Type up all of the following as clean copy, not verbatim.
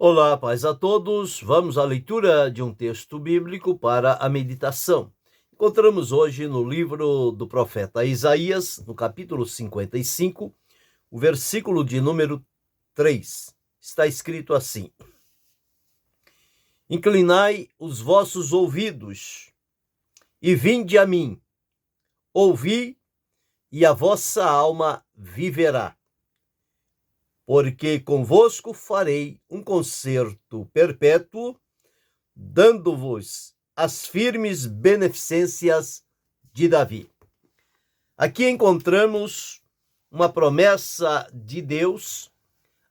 Olá, paz a todos. Vamos à leitura de um texto bíblico para a meditação. Encontramos hoje no livro do profeta Isaías, no capítulo 55, o versículo de número 3. Está escrito assim: Inclinai os vossos ouvidos e vinde a mim. Ouvi, e a vossa alma viverá. Porque convosco farei um concerto perpétuo, dando-vos as firmes beneficências de Davi. Aqui encontramos uma promessa de Deus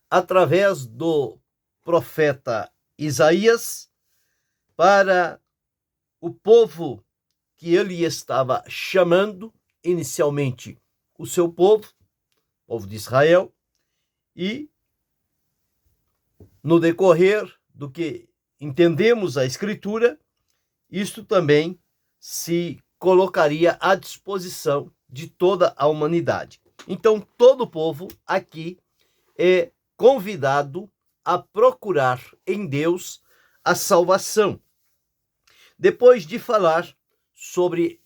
através do profeta Isaías para o povo que ele estava chamando, inicialmente o seu povo de Israel, e no decorrer do que entendemos a Escritura, isto também se colocaria à disposição de toda a humanidade. Então, todo o povo aqui é convidado a procurar em Deus a salvação. Depois de falar sobre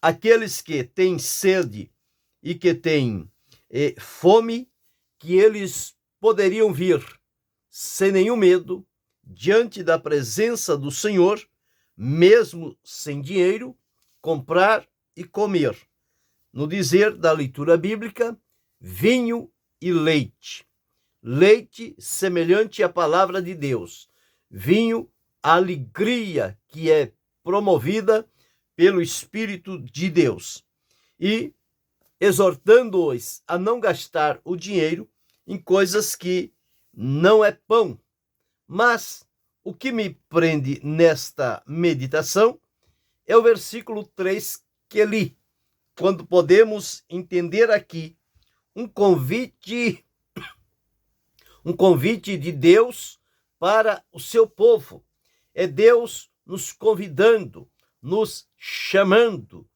aqueles que têm sede e que têm fome, que eles poderiam vir sem nenhum medo diante da presença do Senhor, mesmo sem dinheiro, comprar e comer. No dizer da leitura bíblica, vinho e leite. Leite semelhante à palavra de Deus. Vinho, a alegria que é promovida pelo Espírito de Deus. E exortando-os a não gastar o dinheiro em coisas que não é pão. Mas o que me prende nesta meditação é o versículo 3 que li, quando podemos entender aqui um convite de Deus para o seu povo. É Deus nos convidando, nos chamando,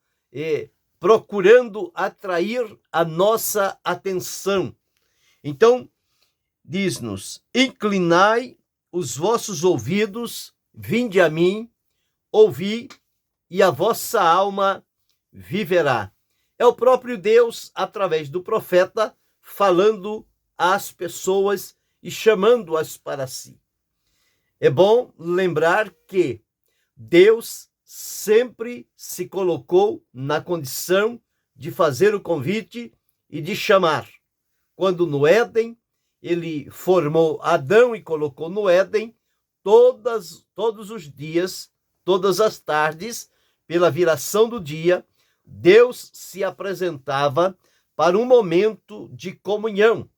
procurando atrair a nossa atenção. Então, diz-nos: inclinai os vossos ouvidos, vinde a mim, ouvi, e a vossa alma viverá. É o próprio Deus, através do profeta, falando às pessoas e chamando-as para si. É bom lembrar que Deus sempre se colocou na condição de fazer o convite e de chamar. Quando no Éden, ele formou Adão e colocou no Éden, todos os dias, todas as tardes, pela viração do dia, Deus se apresentava para um momento de comunhão.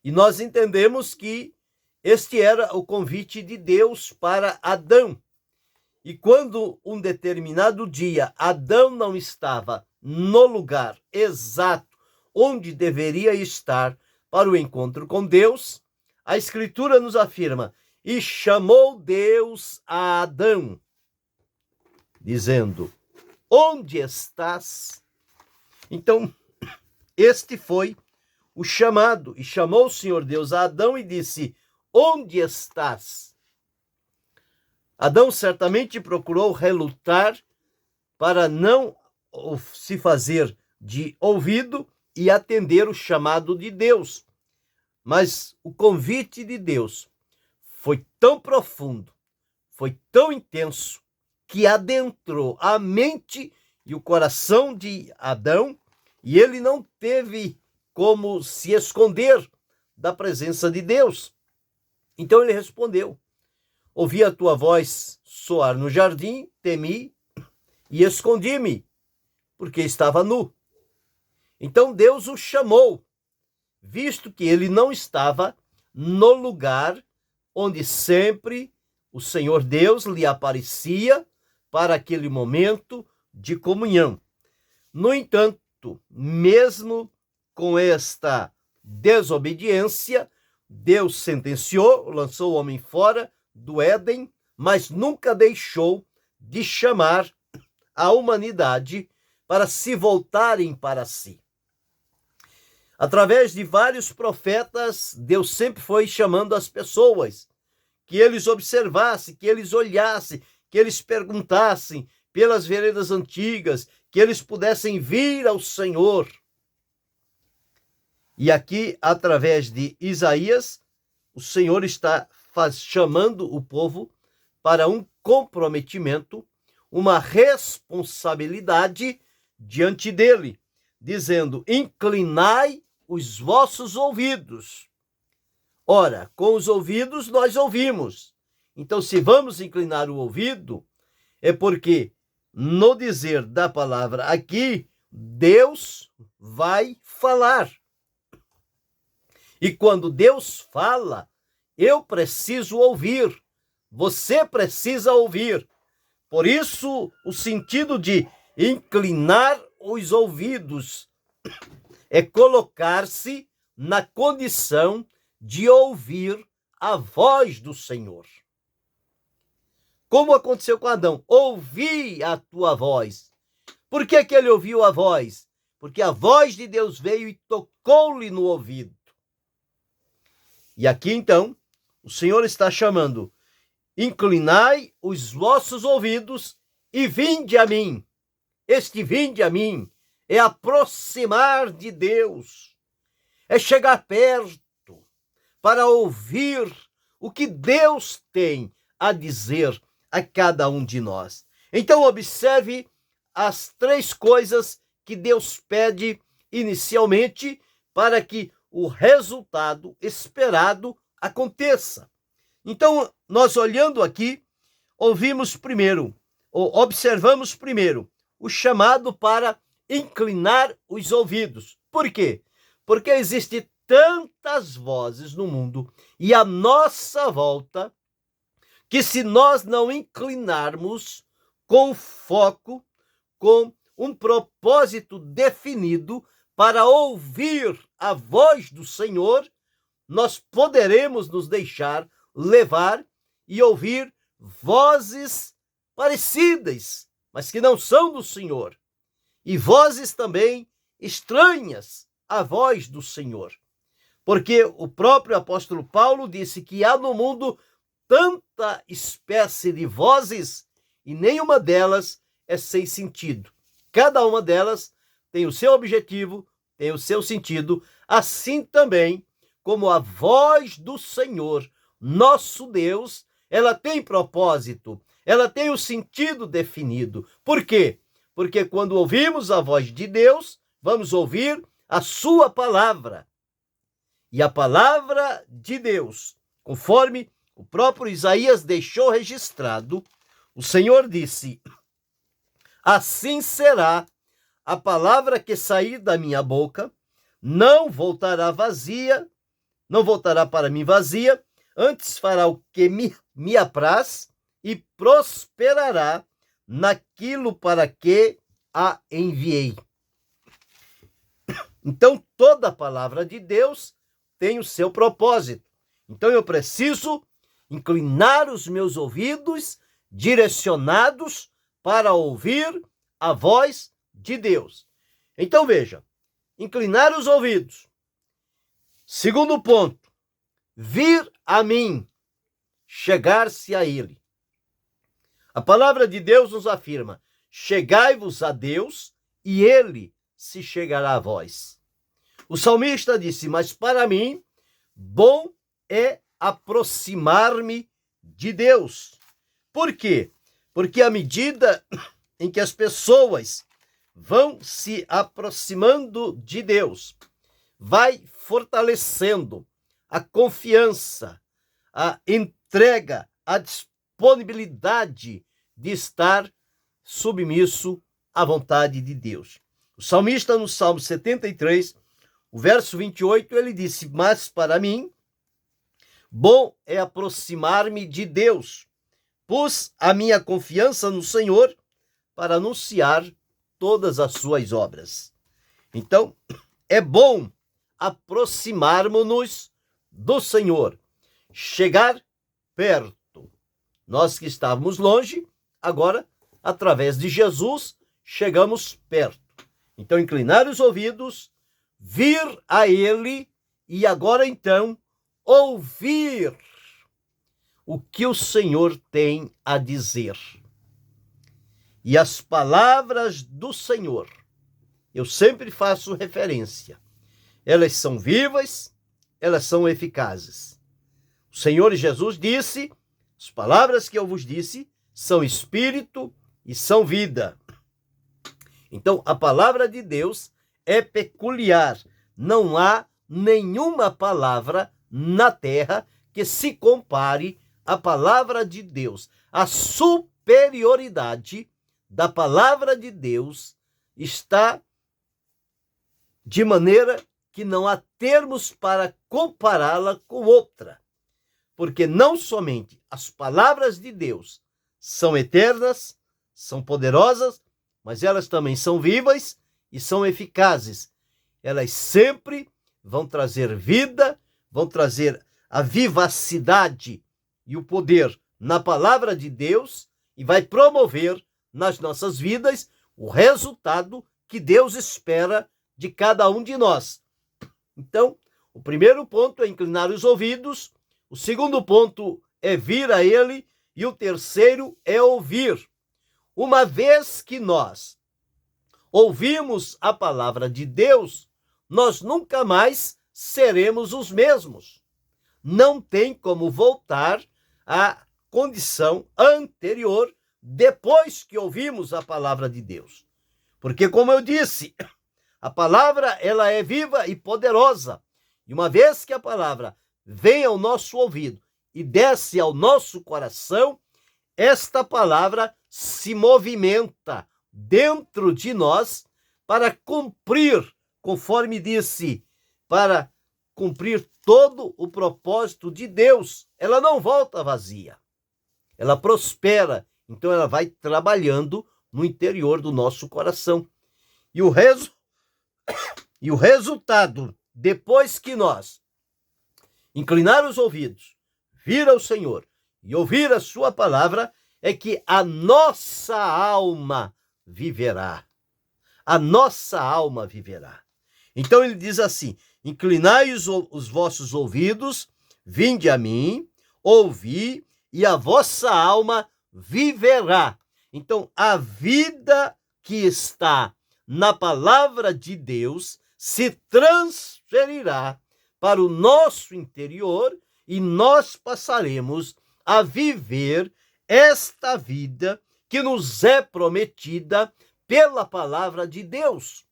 E nós entendemos que este era o convite de Deus para Adão. E quando um determinado dia Adão não estava no lugar exato onde deveria estar para o encontro com Deus, a Escritura nos afirma: e chamou Deus a Adão, dizendo: onde estás? Então, este foi o chamado, e chamou o Senhor Deus a Adão e disse: onde estás? Adão certamente procurou relutar para não se fazer de ouvido e atender o chamado de Deus. Mas o convite de Deus foi tão profundo, foi tão intenso, que adentrou a mente e o coração de Adão, e ele não teve como se esconder da presença de Deus. Então ele respondeu: ouvi a tua voz soar no jardim, temi e escondi-me, porque estava nu. Então Deus o chamou, visto que ele não estava no lugar onde sempre o Senhor Deus lhe aparecia para aquele momento de comunhão. No entanto, mesmo com esta desobediência, Deus sentenciou, lançou o homem fora do Éden, mas nunca deixou de chamar a humanidade para se voltarem para si. Através de vários profetas, Deus sempre foi chamando as pessoas que eles observassem, que eles olhassem, que eles perguntassem pelas veredas antigas, que eles pudessem vir ao Senhor. E aqui, através de Isaías, o Senhor está chamando o povo para um comprometimento, uma responsabilidade diante dele, dizendo: inclinai os vossos ouvidos. Ora, com os ouvidos nós ouvimos. Então, se vamos inclinar o ouvido, é porque, no dizer da palavra aqui, Deus vai falar. E quando Deus fala, eu preciso ouvir. Você precisa ouvir. Por isso, o sentido de inclinar os ouvidos é colocar-se na condição de ouvir a voz do Senhor. Como aconteceu com Adão? Ouvi a tua voz. Por que ele ouviu a voz? Porque a voz de Deus veio e tocou-lhe no ouvido. E aqui, então, o Senhor está chamando: inclinai os vossos ouvidos e vinde a mim. Este vinde a mim é aproximar de Deus, é chegar perto para ouvir o que Deus tem a dizer a cada um de nós. Então, observe as 3 coisas que Deus pede inicialmente para que o resultado esperado aconteça. Então, nós olhando aqui, observamos primeiro o chamado para inclinar os ouvidos. Por quê? Porque existem tantas vozes no mundo e à nossa volta, que se nós não inclinarmos com foco, com um propósito definido para ouvir a voz do Senhor, nós poderemos nos deixar levar e ouvir vozes parecidas, mas que não são do Senhor, e vozes também estranhas à voz do Senhor. Porque o próprio apóstolo Paulo disse que há no mundo tanta espécie de vozes e nenhuma delas é sem sentido. Cada uma delas tem o seu objetivo, tem o seu sentido, assim também como a voz do Senhor, nosso Deus, ela tem propósito, ela tem o sentido definido. Por quê? Porque quando ouvimos a voz de Deus, vamos ouvir a sua palavra. E a palavra de Deus, conforme o próprio Isaías deixou registrado, o Senhor disse: assim será a palavra que sair da minha boca, não voltará para mim vazia, antes fará o que me apraz e prosperará naquilo para que a enviei. Então, toda a palavra de Deus tem o seu propósito. Então, eu preciso inclinar os meus ouvidos direcionados para ouvir a voz de Deus. Então, veja, inclinar os ouvidos. Segundo ponto, vir a mim, chegar-se a ele. A palavra de Deus nos afirma: chegai-vos a Deus e ele se chegará a vós. O salmista disse: mas para mim, bom é aproximar-me de Deus. Por quê? Porque à medida em que as pessoas vão se aproximando de Deus, vai fortalecendo a confiança, a entrega, a disponibilidade de estar submisso à vontade de Deus. O salmista, no Salmo 73, o verso 28, ele disse: mas para mim, bom é aproximar-me de Deus. Pus a minha confiança no Senhor para anunciar todas as suas obras. Então, é bom aproximarmos-nos do Senhor, chegar perto. Nós que estávamos longe, agora, através de Jesus, chegamos perto. Então, inclinar os ouvidos, vir a Ele e agora, então, ouvir o que o Senhor tem a dizer. E as palavras do Senhor, eu sempre faço referência, elas são vivas, elas são eficazes. O Senhor Jesus disse, as palavras que eu vos disse são espírito e são vida. Então, a palavra de Deus é peculiar. Não há nenhuma palavra na terra que se compare à palavra de Deus. A superioridade da palavra de Deus está de maneira que não há termos para compará-la com outra. Porque não somente as palavras de Deus são eternas, são poderosas, mas elas também são vivas e são eficazes. Elas sempre vão trazer vida, vão trazer a vivacidade e o poder na palavra de Deus e vai promover nas nossas vidas o resultado que Deus espera de cada um de nós. Então, o primeiro ponto é inclinar os ouvidos, o segundo ponto é vir a Ele e o terceiro é ouvir. Uma vez que nós ouvimos a palavra de Deus, nós nunca mais seremos os mesmos. Não tem como voltar à condição anterior depois que ouvimos a palavra de Deus. Porque, como eu disse, a palavra ela é viva e poderosa. E uma vez que a palavra vem ao nosso ouvido e desce ao nosso coração, esta palavra se movimenta dentro de nós para cumprir, conforme disse, para cumprir todo o propósito de Deus. Ela não volta vazia. Ela prospera. Então ela vai trabalhando no interior do nosso coração. E o resultado, depois que nós inclinar os ouvidos, vir ao Senhor e ouvir a sua palavra, é que a nossa alma viverá. A nossa alma viverá. Então ele diz assim: inclinai os vossos ouvidos, vinde a mim, ouvi, e a vossa alma viverá. Então a vida que está na palavra de Deus se transferirá para o nosso interior e nós passaremos a viver esta vida que nos é prometida pela palavra de Deus.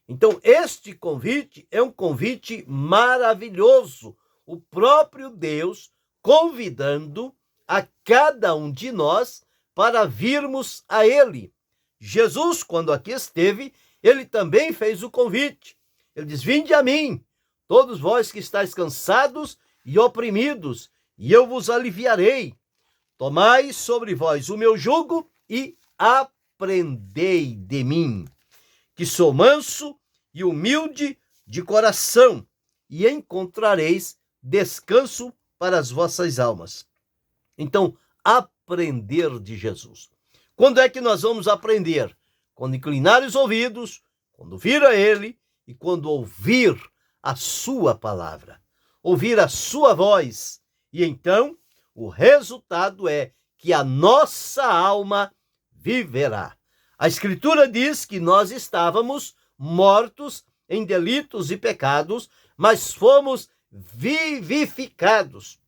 Então, este convite é um convite maravilhoso. O próprio Deus convidando a cada um de nós para virmos a Ele. Jesus, quando aqui esteve, ele também fez o convite. Ele diz: vinde a mim, todos vós que estáis cansados e oprimidos, e eu vos aliviarei. Tomai sobre vós o meu jugo e aprendei de mim, que sou manso e humilde de coração, e encontrareis descanso para as vossas almas. Então, aprender de Jesus. Quando é que nós vamos aprender? Quando inclinar os ouvidos, quando vir a Ele e quando ouvir a sua palavra, ouvir a sua voz. E então, o resultado é que a nossa alma viverá. A Escritura diz que nós estávamos mortos em delitos e pecados, mas fomos vivificados.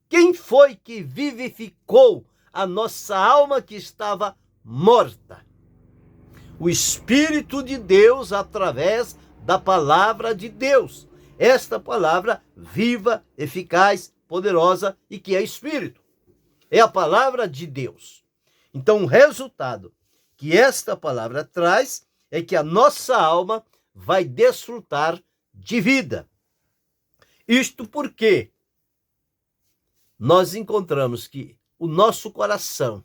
Quem foi que vivificou a nossa alma que estava morta? O Espírito de Deus através da palavra de Deus. Esta palavra viva, eficaz, poderosa e que é Espírito. É a palavra de Deus. Então, o resultado que esta palavra traz é que a nossa alma vai desfrutar de vida. Isto porque nós encontramos que o nosso coração,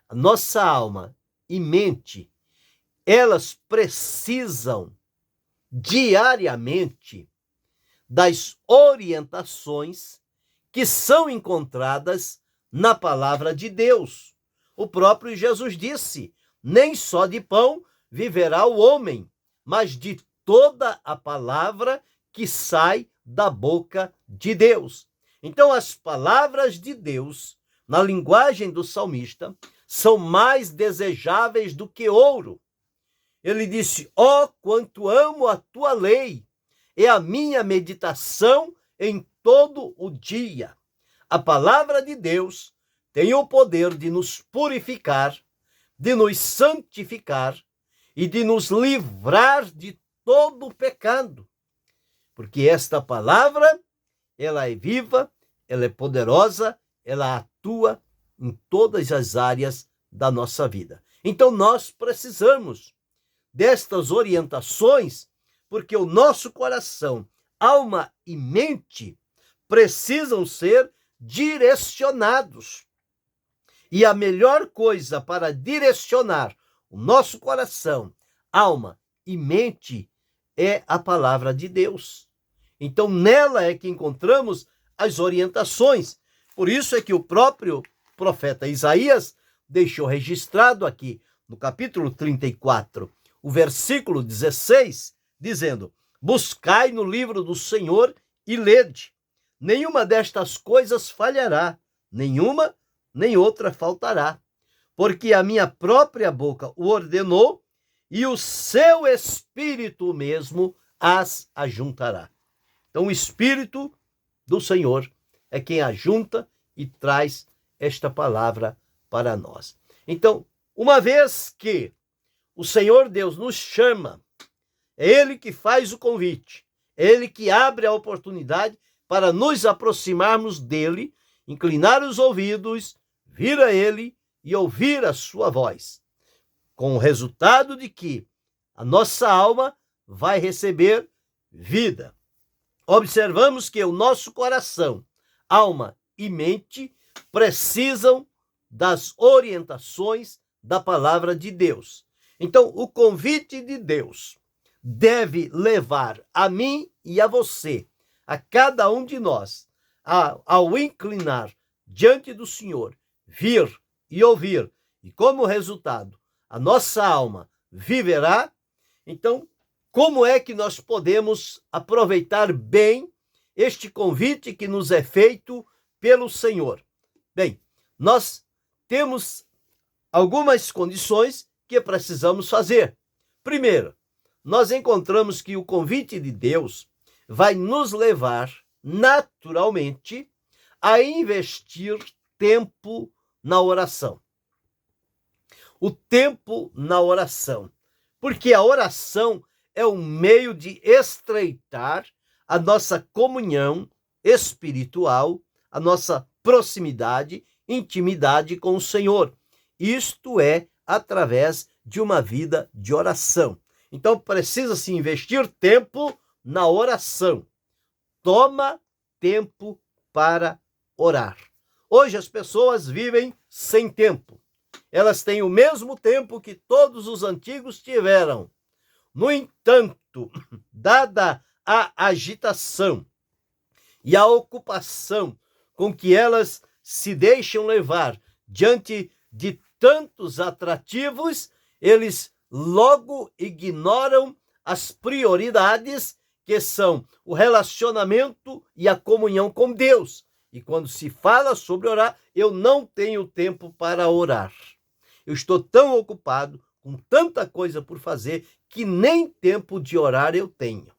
a nossa alma e mente, elas precisam diariamente das orientações que são encontradas na palavra de Deus. O próprio Jesus disse: nem só de pão viverá o homem, mas de toda a palavra que sai da boca de Deus. Então, as palavras de Deus, na linguagem do salmista, são mais desejáveis do que ouro. Ele disse: ó, quanto amo a tua lei, é a minha meditação em todo o dia. A palavra de Deus tem o poder de nos purificar, de nos santificar e de nos livrar de todo o pecado. Porque esta palavra, ela é viva, ela é poderosa, ela atua em todas as áreas da nossa vida. Então nós precisamos destas orientações, porque o nosso coração, alma e mente precisam ser direcionados. E a melhor coisa para direcionar o nosso coração, alma e mente é a palavra de Deus. Então, nela é que encontramos as orientações. Por isso é que o próprio profeta Isaías deixou registrado aqui no capítulo 34, o versículo 16, dizendo: buscai no livro do Senhor e lede. Nenhuma destas coisas falhará, nenhuma nem outra faltará, porque a minha própria boca o ordenou e o seu Espírito mesmo as ajuntará. Então, o Espírito do Senhor é quem ajunta e traz esta palavra para nós. Então, uma vez que o Senhor Deus nos chama, é Ele que faz o convite, é Ele que abre a oportunidade para nos aproximarmos dele, inclinar os ouvidos, vir a Ele e ouvir a sua voz, com o resultado de que a nossa alma vai receber vida. Observamos que o nosso coração, alma e mente precisam das orientações da palavra de Deus. Então, o convite de Deus deve levar a mim e a você, a cada um de nós, ao inclinar diante do Senhor, vir e ouvir, e como resultado, a nossa alma viverá. Então, como é que nós podemos aproveitar bem este convite que nos é feito pelo Senhor? Bem, nós temos algumas condições que precisamos fazer. Primeiro, nós encontramos que o convite de Deus vai nos levar naturalmente a investir tempo na oração. O tempo na oração. Porque a oração é um meio de estreitar a nossa comunhão espiritual, a nossa proximidade, intimidade com o Senhor. Isto é através de uma vida de oração. Então precisa-se investir tempo na oração. Toma tempo para orar. Hoje as pessoas vivem sem tempo. Elas têm o mesmo tempo que todos os antigos tiveram. No entanto, dada a agitação e a ocupação com que elas se deixam levar diante de tantos atrativos, eles logo ignoram as prioridades, que são o relacionamento e a comunhão com Deus. E quando se fala sobre orar, eu não tenho tempo para orar. Eu estou tão ocupado, com tanta coisa por fazer, que nem tempo de orar eu tenho.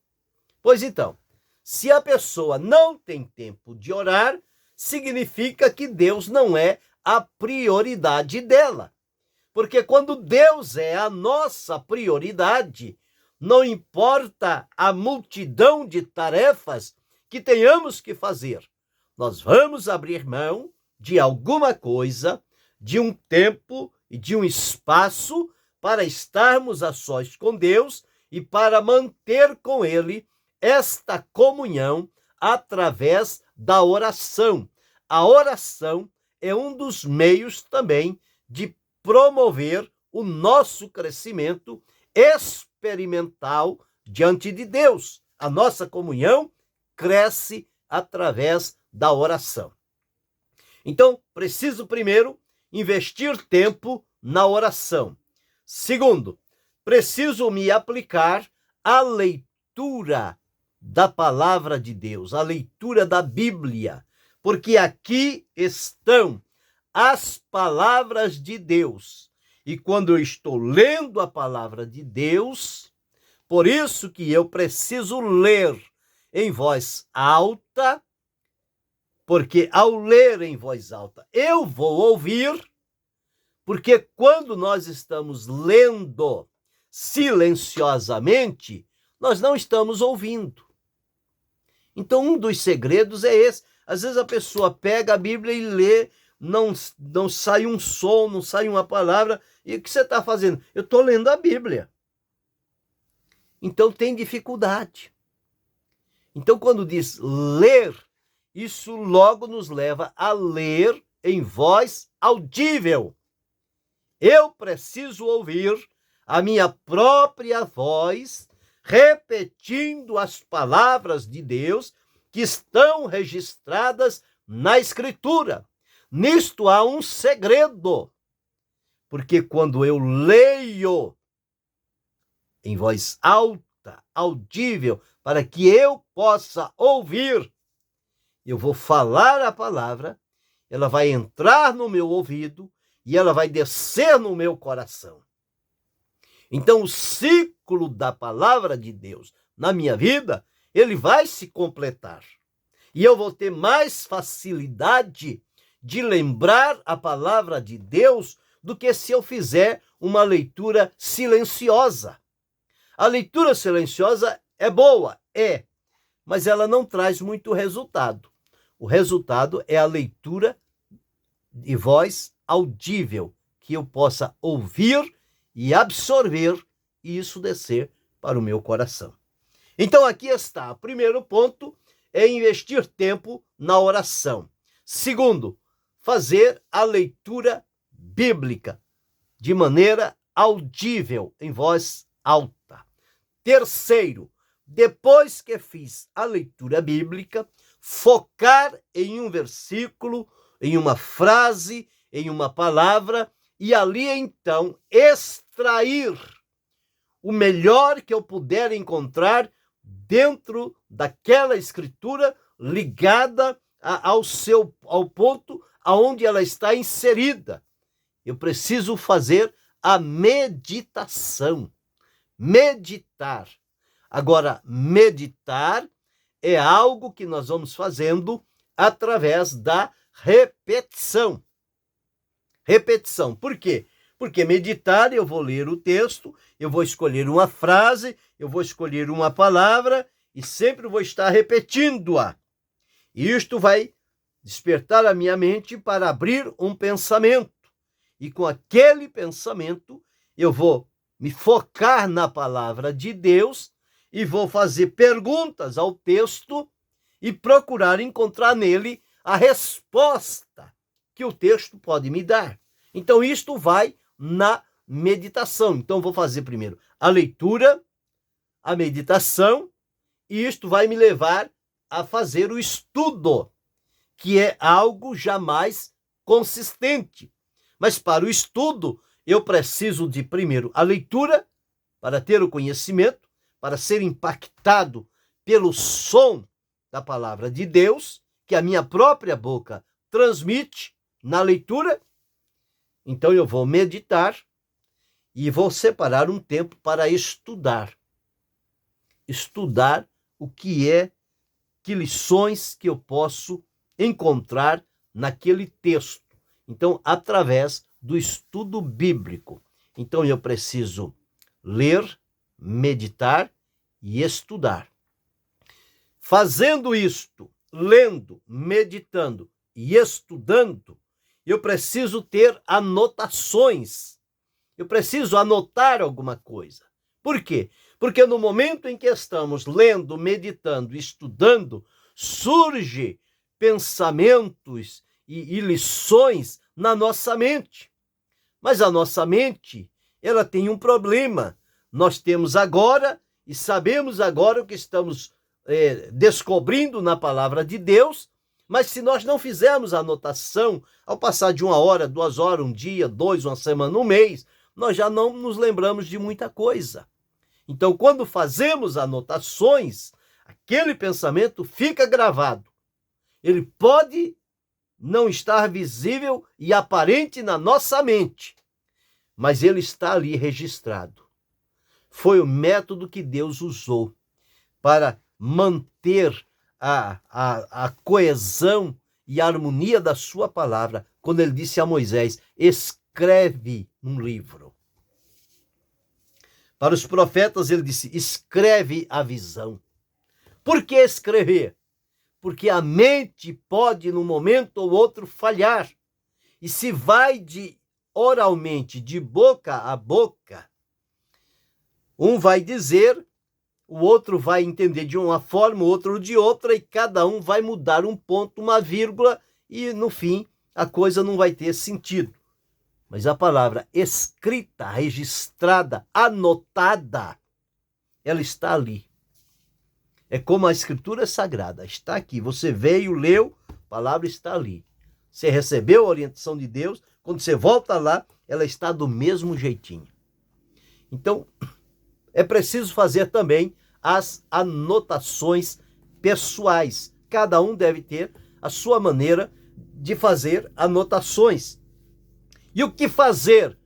Pois então, se a pessoa não tem tempo de orar, significa que Deus não é a prioridade dela. Porque quando Deus é a nossa prioridade, não importa a multidão de tarefas que tenhamos que fazer, nós vamos abrir mão de alguma coisa, de um tempo e de um espaço para estarmos a sós com Deus e para manter com Ele esta comunhão através da oração. A oração é um dos meios também de promover o nosso crescimento experimental diante de Deus. A nossa comunhão cresce através da oração. Então, preciso primeiro investir tempo na oração. Segundo, preciso me aplicar à leitura da palavra de Deus, à leitura da Bíblia, porque aqui estão as palavras de Deus. E quando eu estou lendo a palavra de Deus, por isso que eu preciso ler em voz alta, porque ao ler em voz alta eu vou ouvir, porque quando nós estamos lendo silenciosamente, nós não estamos ouvindo. Então, um dos segredos é esse. Às vezes a pessoa pega a Bíblia e lê, não sai um som, não sai uma palavra. E o que você está fazendo? Eu estou lendo a Bíblia. Então tem dificuldade. Então, quando diz ler, isso logo nos leva a ler em voz audível. Eu preciso ouvir a minha própria voz repetindo as palavras de Deus que estão registradas na Escritura. Nisto há um segredo, porque quando eu leio em voz alta, audível, para que eu possa ouvir, eu vou falar a palavra, ela vai entrar no meu ouvido e ela vai descer no meu coração. Então, o ciclo da palavra de Deus na minha vida, ele vai se completar. E eu vou ter mais facilidade de lembrar a palavra de Deus do que se eu fizer uma leitura silenciosa. A leitura silenciosa é boa, mas ela não traz muito resultado. O resultado é a leitura de voz audível, que eu possa ouvir e absorver e isso descer para o meu coração. Então aqui está. O primeiro ponto é investir tempo na oração. Segundo, fazer a leitura bíblica de maneira audível, em voz alta. Terceiro, depois que fiz a leitura bíblica, focar em um versículo, em uma frase, em uma palavra, e ali então extrair o melhor que eu puder encontrar dentro daquela escritura ligada ao ponto aonde ela está inserida. Eu preciso fazer a meditação. Meditar. Agora, meditar é algo que nós vamos fazendo através da repetição. Repetição. Por quê? Porque meditar, eu vou ler o texto, eu vou escolher uma frase, eu vou escolher uma palavra e sempre vou estar repetindo-a. E isto vai despertar a minha mente para abrir um pensamento. E com aquele pensamento, eu vou me focar na palavra de Deus e vou fazer perguntas ao texto e procurar encontrar nele a resposta que o texto pode me dar. Então, isto vai na meditação. Então, vou fazer primeiro a leitura, a meditação, e isto vai me levar a fazer o estudo, que é algo jamais consistente. Mas para o estudo, eu preciso de, primeiro, a leitura, para ter o conhecimento, para ser impactado pelo som da palavra de Deus, que a minha própria boca transmite na leitura. Então eu vou meditar e vou separar um tempo para estudar. Estudar o que é, que lições que eu posso encontrar naquele texto. Então, através do estudo bíblico. Então eu preciso ler, meditar e estudar. Fazendo isto, lendo, meditando e estudando, eu preciso ter anotações. Eu preciso anotar alguma coisa. Por quê? Porque no momento em que estamos lendo, meditando, estudando, surge pensamentos e lições na nossa mente. Mas a nossa mente, ela tem um problema. Nós temos agora e sabemos agora o que estamos descobrindo na palavra de Deus, mas se nós não fizermos a anotação, ao passar de 1 hora, 2 horas, um dia, 2, uma semana, um mês, nós já não nos lembramos de muita coisa. Então, quando fazemos anotações, aquele pensamento fica gravado. Ele pode não estar visível e aparente na nossa mente, mas ele está ali registrado. Foi o método que Deus usou para manter a coesão e a harmonia da sua palavra, quando ele disse a Moisés: escreve um livro. Para os profetas ele disse: escreve a visão. Por que escrever? Porque a mente pode, num momento ou outro, falhar. E se vai de oralmente, de boca a boca, um vai dizer, o outro vai entender de uma forma, o outro de outra, e cada um vai mudar um ponto, uma vírgula, e no fim a coisa não vai ter sentido. Mas a palavra escrita, registrada, anotada, ela está ali. É como a escritura sagrada, está aqui. Você veio, leu, a palavra está ali. Você recebeu a orientação de Deus, quando você volta lá, ela está do mesmo jeitinho. Então, é preciso fazer também as anotações pessoais. Cada um deve ter a sua maneira de fazer anotações. E o que fazer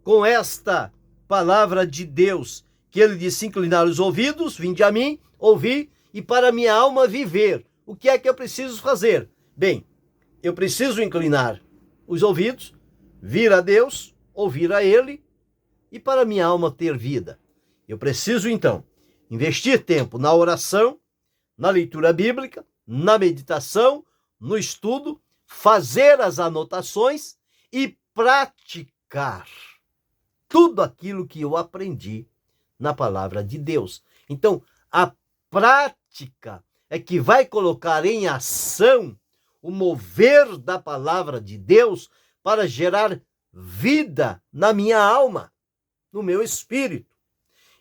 com esta palavra de Deus, que ele disse: inclinar os ouvidos, vinde a mim, ouvi, e para minha alma viver. O que é que eu preciso fazer? Bem, eu preciso inclinar os ouvidos, vir a Deus, ouvir a ele, e para minha alma ter vida. Eu preciso, então, investir tempo na oração, na leitura bíblica, na meditação, no estudo, fazer as anotações e praticar tudo aquilo que eu aprendi na palavra de Deus. Então, a prática é que vai colocar em ação o mover da palavra de Deus para gerar vida na minha alma, no meu espírito.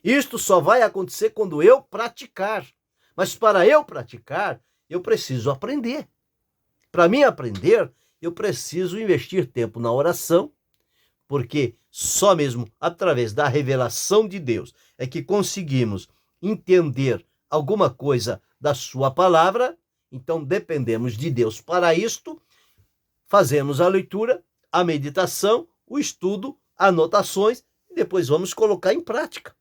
Isto só vai acontecer quando eu praticar. Mas para eu praticar, eu preciso aprender. Para mim aprender, eu preciso investir tempo na oração, porque só mesmo através da revelação de Deus é que conseguimos entender alguma coisa da sua palavra. Então dependemos de Deus para isto. Fazemos a leitura, a meditação, o estudo, anotações, e depois vamos colocar em prática.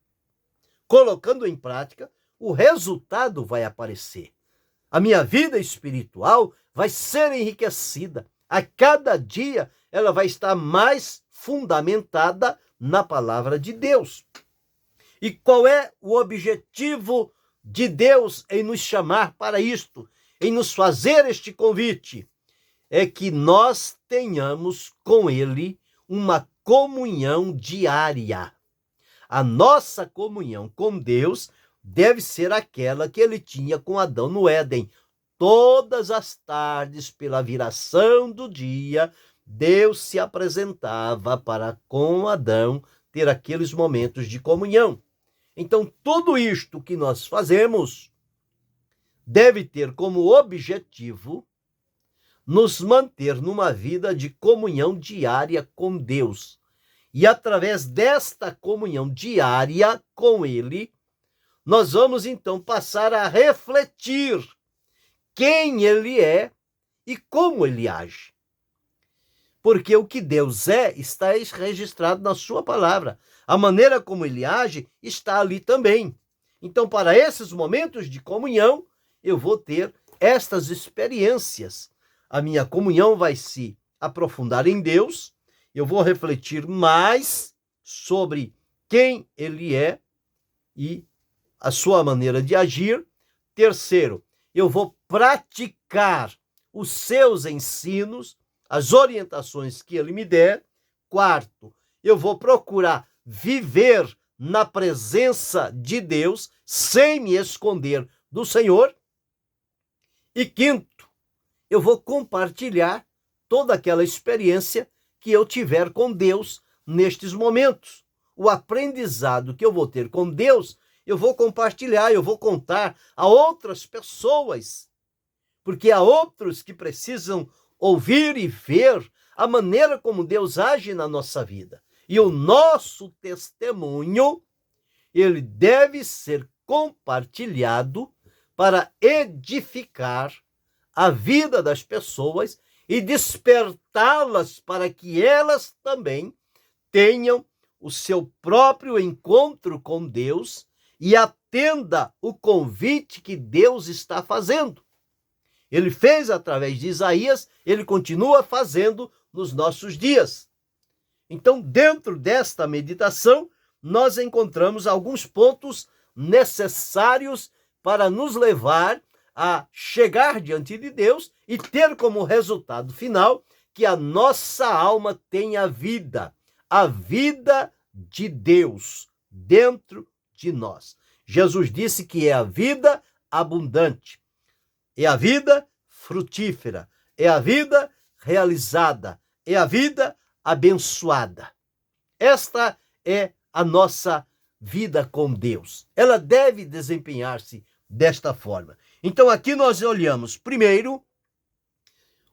Colocando em prática, o resultado vai aparecer. A minha vida espiritual vai ser enriquecida. A cada dia ela vai estar mais fundamentada na palavra de Deus. E qual é o objetivo de Deus em nos chamar para isto, em nos fazer este convite? É que nós tenhamos com Ele uma comunhão diária. A nossa comunhão com Deus deve ser aquela que ele tinha com Adão no Éden. Todas as tardes, pela viração do dia, Deus se apresentava para com Adão ter aqueles momentos de comunhão. Então, tudo isto que nós fazemos deve ter como objetivo nos manter numa vida de comunhão diária com Deus. E através desta comunhão diária com Ele, nós vamos então passar a refletir quem Ele é e como Ele age. Porque o que Deus é está registrado na sua palavra. A maneira como Ele age está ali também. Então, para esses momentos de comunhão, eu vou ter estas experiências. A minha comunhão vai se aprofundar em Deus. Eu vou refletir mais sobre quem Ele é e a sua maneira de agir. Terceiro, eu vou praticar os seus ensinos, as orientações que Ele me der. Quarto, eu vou procurar viver na presença de Deus sem me esconder do Senhor. E quinto, eu vou compartilhar toda aquela experiência que eu tiver com Deus nestes momentos. O aprendizado que eu vou ter com Deus, eu vou compartilhar, eu vou contar a outras pessoas, porque há outros que precisam ouvir e ver a maneira como Deus age na nossa vida. E o nosso testemunho, ele deve ser compartilhado para edificar a vida das pessoas e despertá-las para que elas também tenham o seu próprio encontro com Deus e atenda o convite que Deus está fazendo. Ele fez através de Isaías, ele continua fazendo nos nossos dias. Então, dentro desta meditação, nós encontramos alguns pontos necessários para nos levar a chegar diante de Deus e ter como resultado final que a nossa alma tenha a vida de Deus dentro de nós. Jesus disse que é a vida abundante, é a vida frutífera, é a vida realizada, é a vida abençoada. Esta é a nossa vida com Deus. Ela deve desempenhar-se desta forma. Então aqui nós olhamos, primeiro,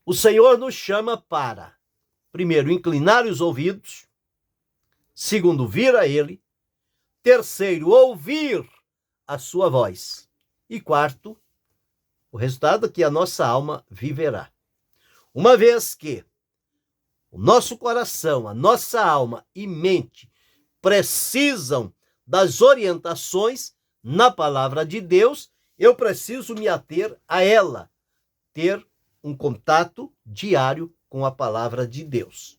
o Senhor nos chama para, primeiro, inclinar os ouvidos, segundo, vir a Ele, terceiro, ouvir a sua voz, e quarto, o resultado é que a nossa alma viverá. Uma vez que o nosso coração, a nossa alma e mente precisam das orientações na palavra de Deus, eu preciso me ater a ela, ter um contato diário com a palavra de Deus.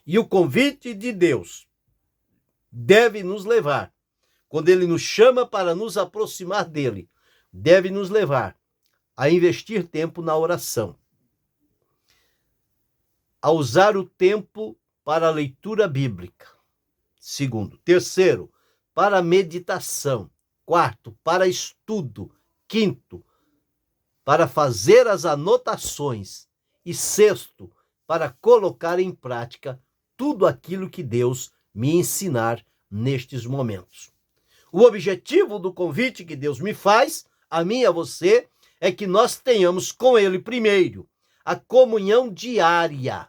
E o convite de Deus deve nos levar, quando ele nos chama para nos aproximar dele, deve nos levar a investir tempo na oração, a usar o tempo para a leitura bíblica. Segundo. Terceiro, para meditação. Quarto, para estudo. Quinto, para fazer as anotações. E sexto, para colocar em prática tudo aquilo que Deus me ensinar nestes momentos. O objetivo do convite que Deus me faz, a mim e a você, é que nós tenhamos com Ele, primeiro, a comunhão diária.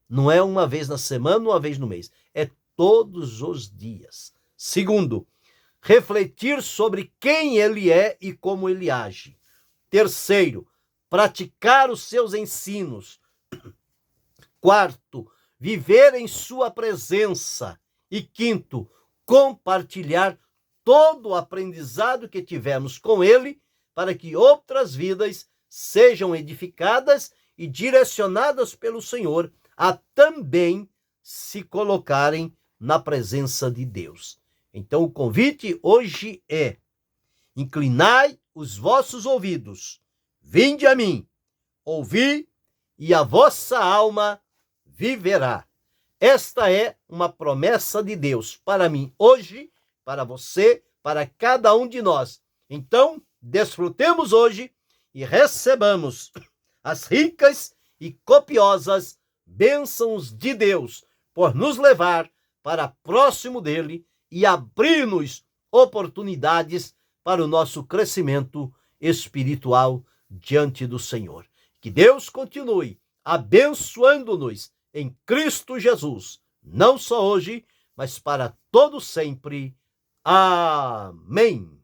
Não é uma vez na semana, uma vez no mês. É todos os dias. Segundo, refletir sobre quem Ele é e como Ele age. Terceiro, praticar os seus ensinos. Quarto, viver em sua presença. E quinto, compartilhar todo o aprendizado que tivemos com Ele para que outras vidas sejam edificadas e direcionadas pelo Senhor a também se colocarem na presença de Deus. Então o convite hoje é: inclinai os vossos ouvidos, vinde a mim, ouvi, e a vossa alma viverá. Esta é uma promessa de Deus para mim hoje, para você, para cada um de nós. Então, desfrutemos hoje e recebamos as ricas e copiosas bênçãos de Deus por nos levar para próximo dele e abrir-nos oportunidades para o nosso crescimento espiritual diante do Senhor. Que Deus continue abençoando-nos em Cristo Jesus, não só hoje, mas para todo sempre. Amém.